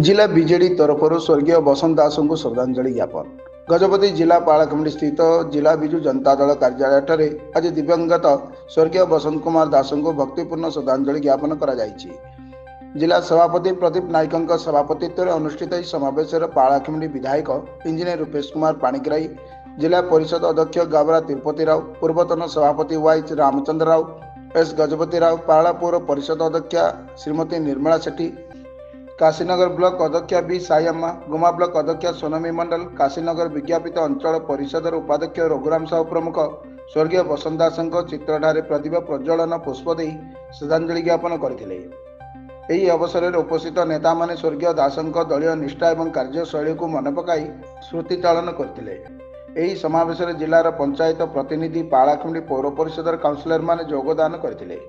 जिला बीजेडी तरफ स्वर्गीय बसंत दास को श्रद्धांजलि ज्ञापन। गजपति जिला पालाकमंडी स्थित जिला विजु जनता दल कार्यालय आज दिवंगत स्वर्गीय बसंत कुमार दास को भक्तिपूर्ण श्रद्धांजलि ज्ञापन करा जायछि। जिला सभापति प्रदीप नायक सभापतित्व अनुष्ठित समावेश पालाकमंडी विधायक इंजीनियर रूपेश कुमार पाणिग्राही, जिला परिषद अध्यक्ष गावरा तिरुपति राव, पूर्वतन सभापति वाइच रामचंद्र राव, एस गजपति राव, पाला पौर परिषद अध्यक्ष श्रीमती निर्मला सेठी, काशीनगर ब्लॉक अध्यक्ष बी सायम्मा, गुमा ब्लॉक अध्यक्ष सोनमी मंडल, काशीनगर विज्ञापित अंचल परिषदर उपाध्यक्ष रघुराम साहू प्रमुख स्वर्गीय बसंत दास चित्रठारे प्रतिभा प्रज्वलन पुष्प दे श्रद्धांजलि ज्ञापन करथिले। एही अवसर में उपस्थित नेता माने स्वर्गीय दास दलीय निष्ठा और कार्यशैली को मन पकाई स्मृति चालन करथिले। एही समावेश जिलार पंचायत प्रतिनिधि, पालाखंडी पौर परिषदर काउंसिलर माने योगदान करथिले।